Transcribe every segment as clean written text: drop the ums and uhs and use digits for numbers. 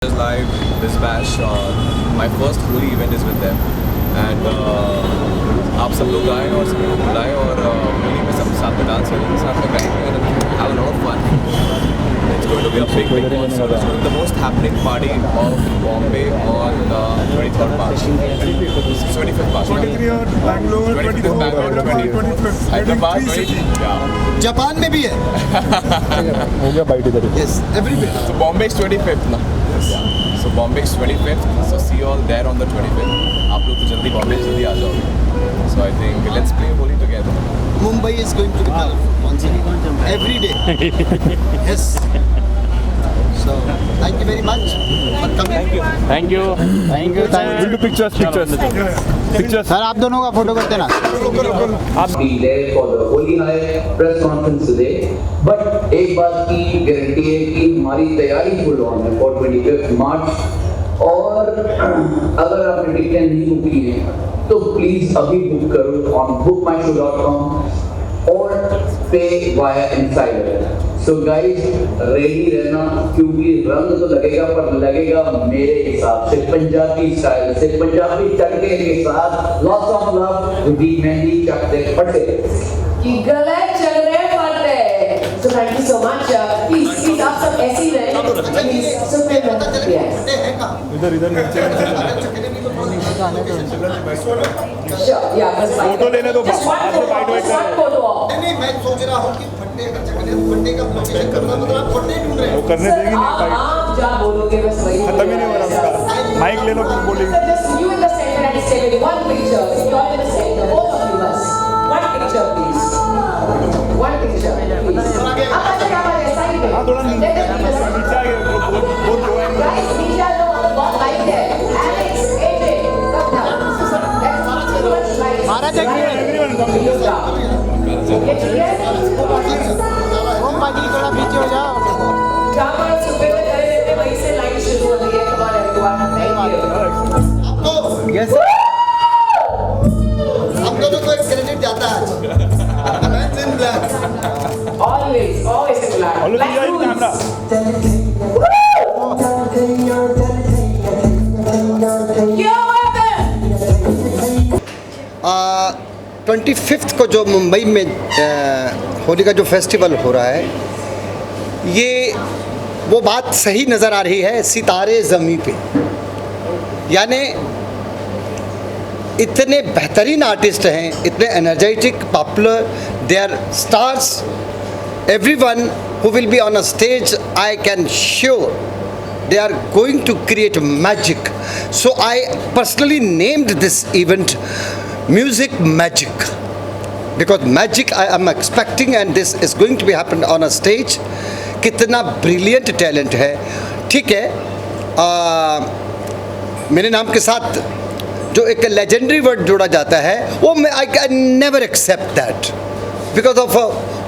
Live this bash. My first Holi event is with them, and आप सब लोग आए और सब लोग बुलाएं और होली में सब साथ में डांस करेंगे, साथ में गाएंगे and have a lot of fun. It's going to be a big concert. It's going to be the most happening party of Bombay on 23rd March. 25th March. 23 और Bangalore, 25th Bangalore, 25th Hyderabad, 20. Yeah. Japan में भी है. हो गया bite इधर. Yes, everywhere. So Bombay is 25th ना. Yeah. So Bombay is 25th. So see you all there on the 25th. आप लोग तो जल्दी बॉम्बे जल्दी आ जाओगे. So I think let's play Holi together. Mumbai is going to be colorful once again. Every day. Yes. So thank you very much for coming. Thank you We'll do pictures. Sir आप दोनों का photo करते ना be there for the Holi High press conference today. But एक बात की guarantee है कि हमारी तैयारी फुल ऑन है for 25th March. और अगर आपने टिकटें नहीं बुक की हैं तो प्लीज अभी बुक करो on bookmyshow.com और पे via Insider. So guys ready रहना क्योंकि रंग तो लगेगा पर लगेगा मेरे हिसाब से पंजाबी स्टाइल से पंजाबी तड़के के साथ lots of love दी मेहंदी चकते फटे कि गले चल रहे फटे. So thank you so much. Please आप सब ऐसे ही रहें. Please सब पे yes. इधर नीचे. Sure. Yeah. बस फोटो लेने दो. Just one photo. Just one photo. नहीं मैं सोच रहा हूँ कि फट्टे हर जगह फट्टे का लोकेशन करना मतलब आप फट्टे ढूंढ रहे वो हो. करने देगी नहीं. आप जहाँ बोलोगे बस वही. खत्म ही नहीं हो रहा उसका. माइक ले लो फिर बोलेंगे. Just you in the center and stay with one picture. You're in the center. Both of you bus. One picture please. One picture please. आप आ जाइए side में. हाँ थोड़ा नीचे आ गए. बहुत जो है. Guys, नीचे आ जाओ. बहुत लाइट है. Alex, AJ, come down. That's too much light. महाराज एक Get together. ओम पाजी थोड़ा पीछे हो जाओ जहाँ पर आप सुबह में करे रहते हैं, वहीं से लाइन शुरू हो रही है. Come on everyone. Thank you. आपको यस हम दोनों को एक क्रेडिट जाता है आज. Men's in black. Always in black. Hello Like जी rules. Yo, weapon. 25th को जो मुंबई में होली का जो फेस्टिवल हो रहा है ये वो बात सही नज़र आ रही है सितारे ज़मीं पे. यानी इतने बेहतरीन आर्टिस्ट हैं, इतने energetic popular, they are stars. Everyone who will be on a stage, I can sure they are going to create magic. So I personally named this event Music Magic because magic I am expecting and this is going to be happen on a stage. कितना brilliant talent है. ठीक है, मेरे नाम के साथ जो एक legendary word जोड़ा जाता है वो मैं I can never accept that because of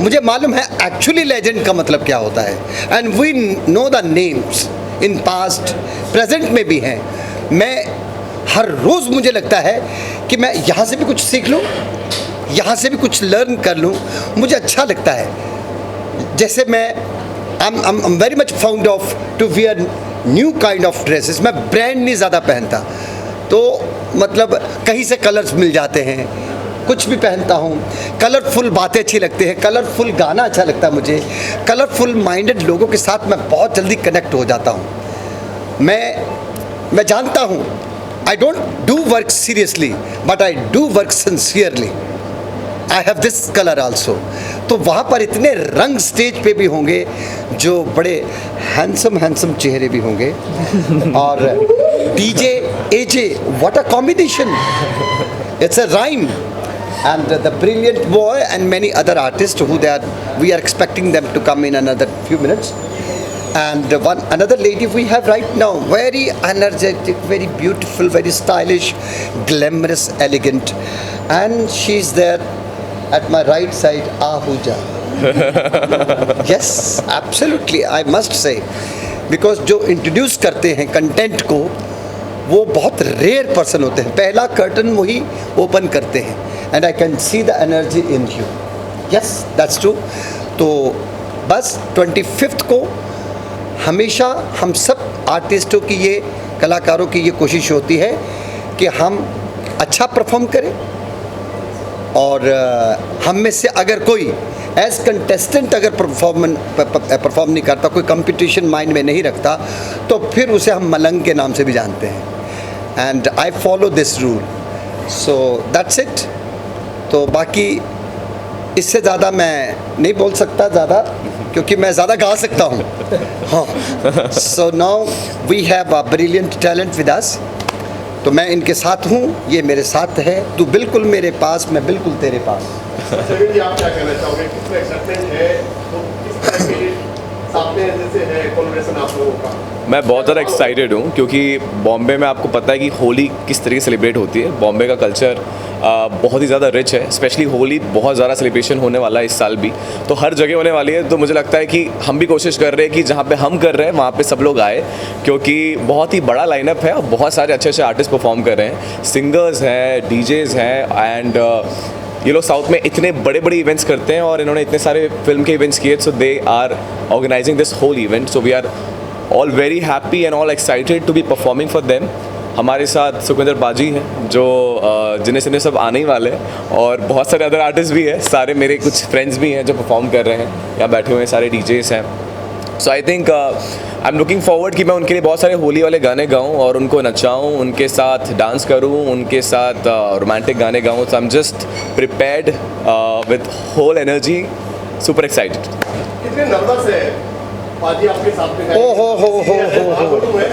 मुझे मालूम है एक्चुअली लेजेंड का मतलब क्या होता है and we know the names in past present में भी हैं. मैं हर रोज़ मुझे लगता है कि मैं यहाँ से भी कुछ सीख लूँ, यहाँ से भी कुछ लर्न कर लूँ. मुझे अच्छा लगता है. जैसे मैं I am very much fond of to wear new kind of dresses. मैं ब्रांड नहीं ज़्यादा पहनता तो मतलब कहीं से कलर्स मिल जाते हैं, कुछ भी पहनता हूँ. कलरफुल बातें अच्छी लगती हैं, कलरफुल गाना अच्छा लगता है मुझे. कलरफुल माइंडेड लोगों के साथ मैं बहुत जल्दी कनेक्ट हो जाता हूँ. मैं जानता हूँ I don't do work seriously but I do work sincerely. I have this colour also. तो वहाँ पर इतने रंग स्टेज पे भी होंगे जो बड़े हैंडसम चेहरे भी होंगे और DJ AJ what a combination. It's a rhyme, and the brilliant boy and many other artists we are expecting them to come in another few minutes. And another lady we have right now, very energetic, very beautiful, very stylish, glamorous, elegant, and she's there at my right side, Ahuja. Yes, absolutely, I must say, because जो introduce करते हैं content को वो बहुत rare person होते हैं. पहला curtain वही ओपन करते हैं and I can see the energy in you. Yes that's true. तो बस 25th को हमेशा हम सब आर्टिस्टों की ये, कलाकारों की ये कोशिश होती है कि हम अच्छा परफॉर्म करें और हम में से अगर कोई एज कंटेस्टेंट अगर परफॉर्म नहीं करता, कोई कंपटीशन माइंड में नहीं रखता, तो फिर उसे हम मलंग के नाम से भी जानते हैं। And I follow this rule, so that's it. तो बाकी इससे ज़्यादा मैं नहीं बोल सकता ज़्यादा, क्योंकि मैं ज़्यादा गा सकता हूँ। हाँ, so now we have a brilliant talent with us. तो मैं इनके साथ हूँ, ये मेरे साथ है। तू बिल्कुल मेरे पास, मैं बिल्कुल तेरे पास। समीर जी, आप क्या कहना चाहोगे? कितना एक्साइटमेंट है, तो किस तरह के साथ में जैसे है कोलैबोरेशन आप लोगों का? मैं बहुत ज़्यादा एक्साइटेड हूँ क्योंकि बॉम्बे में आपको पता है कि होली किस तरीके से सेलिब्रेट होती है। बॉम्बे का कल्चर बहुत ही ज़्यादा रिच है, स्पेशली होली बहुत ज़्यादा सेलिब्रेशन होने वाला है इस साल भी, तो हर जगह होने वाली है। तो मुझे लगता है कि हम भी कोशिश कर रहे हैं कि जहाँ पे हम कर रहे हैं वहाँ पे सब लोग आए, क्योंकि बहुत ही बड़ा लाइनअप है और बहुत सारे अच्छे अच्छे आर्टिस्ट परफॉर्म कर रहे हैं, सिंगर्स हैं, डीजेज़ हैं। एंड ये लोग साउथ में इतने बड़े बड़े इवेंट्स करते हैं और इन्होंने इतने सारे फिल्म के इवेंट्स किए, so they are organising this whole event. So we are all very happy and all excited to be performing for them. हमारे साथ सुखविंदर बाजी हैं जो जिन्हें सब आने ही वाले हैं, और बहुत सारे अदर आर्टिस्ट भी हैं, सारे मेरे कुछ फ्रेंड्स भी हैं जो परफॉर्म कर रहे हैं, यहाँ बैठे हुए हैं सारे डीजेस हैं। So I think I am looking forward कि मैं उनके लिए बहुत सारे होली वाले गाने गाऊँ और उनको नचाऊँ, उनके साथ डांस करूँ, उनके साथ रोमांटिक गाने गाऊँ। So I am just prepared with whole energy, super excited. कितने नर्वस है बाजी आपके साथ में? हो।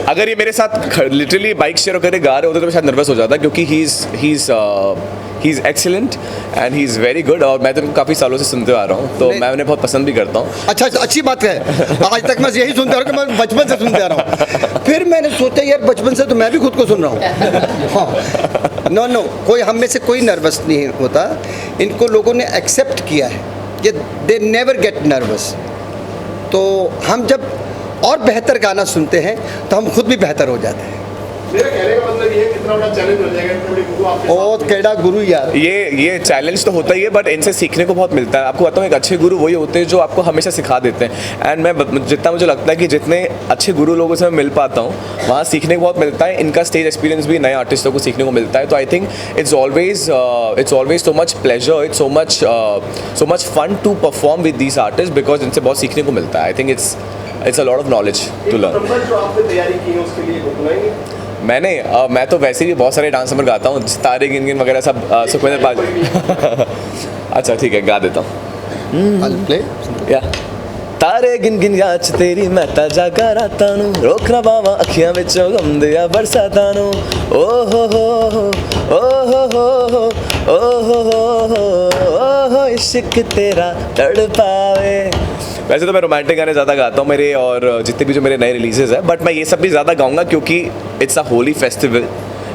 अगर ये मेरे साथ लिटरली बाइक शेयर करके गा रहे होते तो मैं शायद नर्वस हो जाता, क्योंकि he is excellent and he is very good, और मैं तो काफ़ी सालों से सुनते आ रहा हूँ, तो मैं उन्हें बहुत पसंद भी करता हूँ। अच्छा, अच्छी बात है। आज तक मैं यही सुनता रहा कि मैं बचपन से सुनते आ रहा हूँ। फिर मैंने सोचा यार बचपन से तो मैं भी खुद को सुन रहा हूँ। हाँ, नो, कोई हम में से कोई नर्वस नहीं होता। इनको लोगों ने एक्सेप्ट किया है कि दे नेवर गेट नर्वस। तो हम जब और बेहतर गाना सुनते हैं तो हम खुद भी बेहतर हो जाते हैं। मेरा कहने का मतलब ये है कितना बड़ा चैलेंज हो जाएगा, इतने बड़े गुरु आपके ओ केड़ा गुरु यार। ये चैलेंज तो होता ही है, बट इनसे सीखने को बहुत मिलता है। आपको बताऊँ, एक अच्छे गुरु वही होते हैं जो आपको हमेशा सिखा देते हैं। एंड मैं जितना मुझे लगता है कि जितने अच्छे गुरु लोगों से मैं मिल पाता हूँ वहाँ सीखने को बहुत मिलता है। इनका स्टेज एक्सपीरियंस भी नए आर्टिस्टों को सीखने को मिलता है। तो I think it's always so much pleasure, it's so much fun to perform with these artist, because इनसे बहुत सीखने को मिलता है। I think it's a lot of knowledge to learn. Number जो आपने तैयारी की है उसके लिए बुलाएंगे? मैं तो वैसे भी बहुत सारे डांस नंबर गाता हूँ, तारे गिन गिन वगैरह सब सुखविंदर बाजी। अच्छा ठीक है, गा देता हूँ। या तारे गिन गिन याद च तेरी मैं ताजा कराता नू, रोकना बावा अखियां विचों गम दिया बरसाता नू। ओ हो हो इश्क तेरा तड़पावे। वैसे तो मैं रोमांटिक गाने ज़्यादा गाता हूँ मेरे, और जितने भी जो मेरे नए रिलीजेस हैं, बट मैं ये सब भी ज़्यादा गाऊंगा क्योंकि इट्स अ होली फेस्टिवल।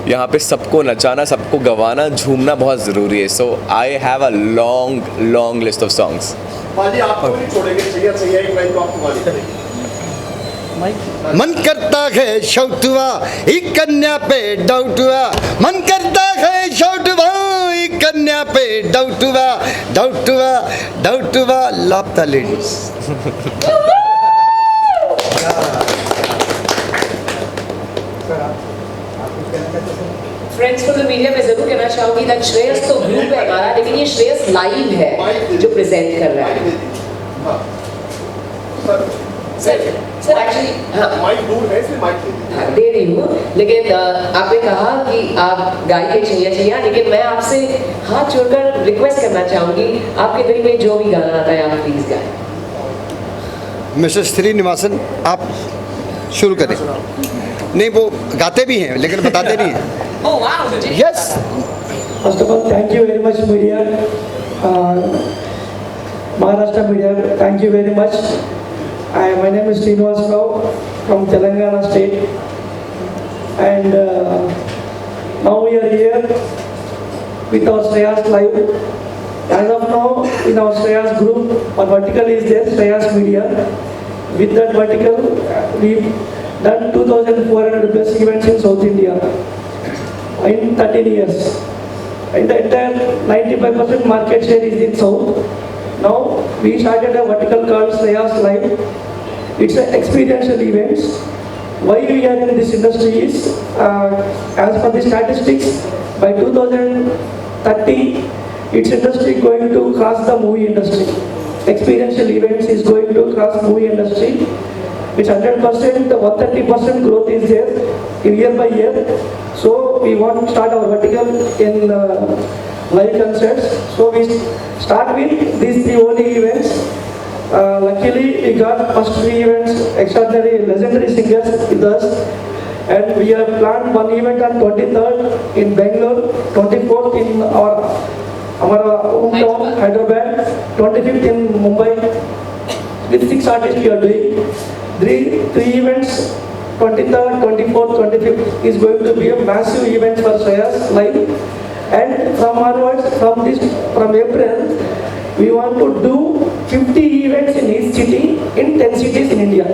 यहाँ पे सबको नचाना, सबको गवाना, झूमना बहुत ज़रूरी है। So I have a long list of songs. बाजी आपको नहीं छोड़ेंगे, चाहिए एक लाइन तो आपको गानी पड़ेगी। मन करता है शौटुआ एक कन्या पे डाउटुआ, मन करता है शौटुआ एक कन्या पे डाउटुआ, डाउटुआ डाउटुआ लापता ladies. Friends for the media में जरूर कहना चाहूंगी दैट श्रेयस तो ग्रुप है हमारा, लेकिन ये श्रेयस लाइव है जो प्रेजेंट कर रहा है। सर एक्चुअली हाँ माइक दूर है इसलिए माइक दे रही हूँ, लेकिन आपने कहा कि आप गाइए छैया, लेकिन मैं आपसे हाथ जोड़कर रिक्वेस्ट करना चाहूंगी, आपके दिल में जो भी गाना आता है आप प्लीज गाएं। मिस्टर श्रीनिवासन आप शुरू करें। नहीं, वो गाते भी हैं लेकिन बताते नहीं हैं। Oh wow, yes. First of all, thank you very much, media. Maharashtra media, thank you very much. My name is Srinivas Rao from Telangana state, and now we are here with our Shreyas Live. As of now, in our Shreyas group, our vertical is there, Shreyas Media. With that vertical, we've done 2,400 plus events in South India in 13 years. And the entire 95% market share is in South. Now we started a vertical called Shreyas Live. It's an experiential events why we are in this industry is, as per the statistics, by 2030, its industry going to cross the movie industry. Experiential events is going to cross movie industry. It's 100%, 130% growth is there in year by year. So we want to start our vertical in live concerts. So we start with these 3 only events. Luckily, we got first 3 events, extraordinary, legendary singers with us. And we have planned 1 event on 23rd in Bangalore, 24th in our hometown, Hyderabad, 25th in Mumbai. With 6 artists we are doing. 3 events, 23rd, 24th, 25th is going to be a massive event for Shreyas live. And from onwards, from April, we want to do 50 events in each city in 10 cities in India.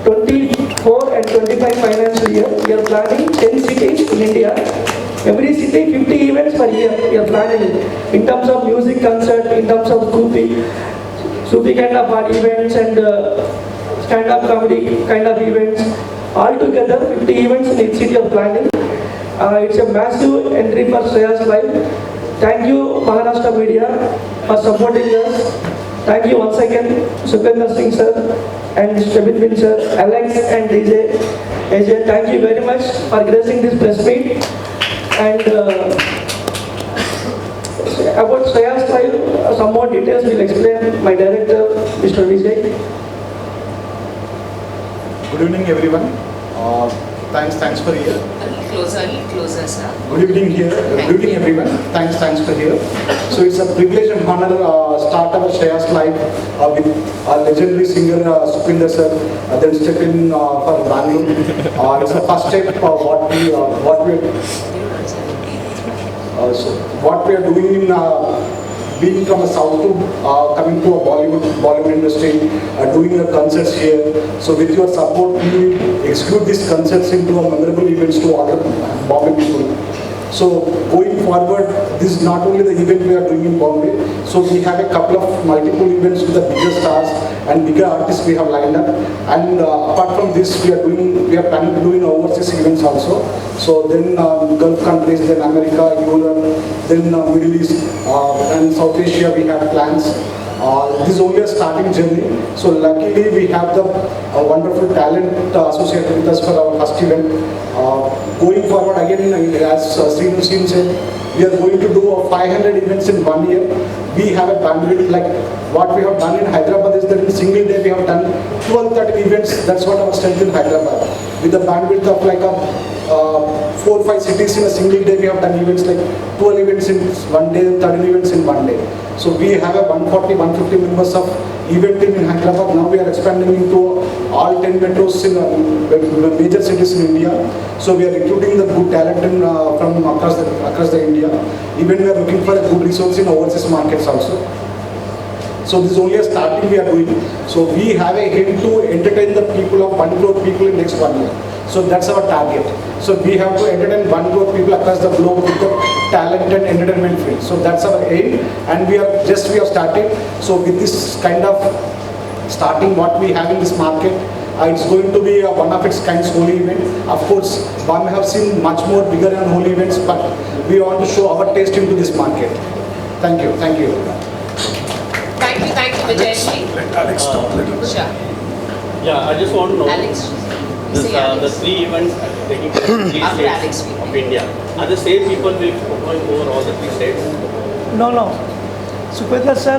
24 and 25 financial year, we are planning 10 cities in India. Every city 50 events per year we are planning in terms of music concert, in terms of Sufi kind of events and stand-up comedy kind of events. All together 50 events in each city of planning. It's a massive entry for Shreyas Live. Thank you Maharashtra Media for supporting us. Thank you once again Sukhwinder Singh sir and Shabit Bin sir, Alex and DJ AJ. Thank you very much for gracing this press meet. And about Shreyas Live, some more details will explain my director Mr. Vijay. Good evening everyone. Thanks for here. A little closer, sir. Good evening here. Good evening everyone. Thanks for here. So it's a privilege and honor start our Shreyas Live with our legendary singer Sukhwinder sir. Then step in for Bangalore. It's the first step of what we are doing in being from the south to coming to a Bollywood industry, doing the concerts here. So with your support, we execute these concerts into a memorable events to all the Bombay people. So going forward, this is not only the event we are doing in Bombay. So we have a couple of multiple events with the bigger stars and bigger artists we have lined up. And apart from this, we are planning to do in overseas events also. So then Gulf countries, then America, Europe, then Middle East and South Asia we have plans. This is only a starting journey. So luckily we have the wonderful talent associated with us for our first event. Going forward again, as Srinu said, we are going to do 500 events in 1 year. We have a bandwidth like what we have done in Hyderabad is that in a single day we have done 12-13 events. That's what our strength in Hyderabad. With the bandwidth of like 4 or 5 cities in a single day, we have done events like 12 events in 1 day, 13 events in 1 day. So we have a 140-150 members of event team in Hyderabad. Now we are expanding into all 10 metros in major cities in India. So we are recruiting the good talent from across the India. Even we are looking for a good resource in overseas markets also. So this is only a starting we are doing. So we have a aim to entertain the people of 1 crore people in next 1 year. So that's our target. So we have to entertain 1 crore people across the globe with the talent and entertainment field. So that's our aim, and we have started. So with this kind of starting what we have in this market, it's going to be one of its kind holy event. Of course, Bombay have seen much more bigger and holy events, but we want to show our taste into this market. Thank you. Thank you, Vijay ji. Let Alex talk a little. Sure. Yeah, I just want to know. Alex. This, Say Alex. the 3 events taking place in 3 After Alex, states we- of India. Are the same people will be performing over all the 3 states? No. Sukhwinder sir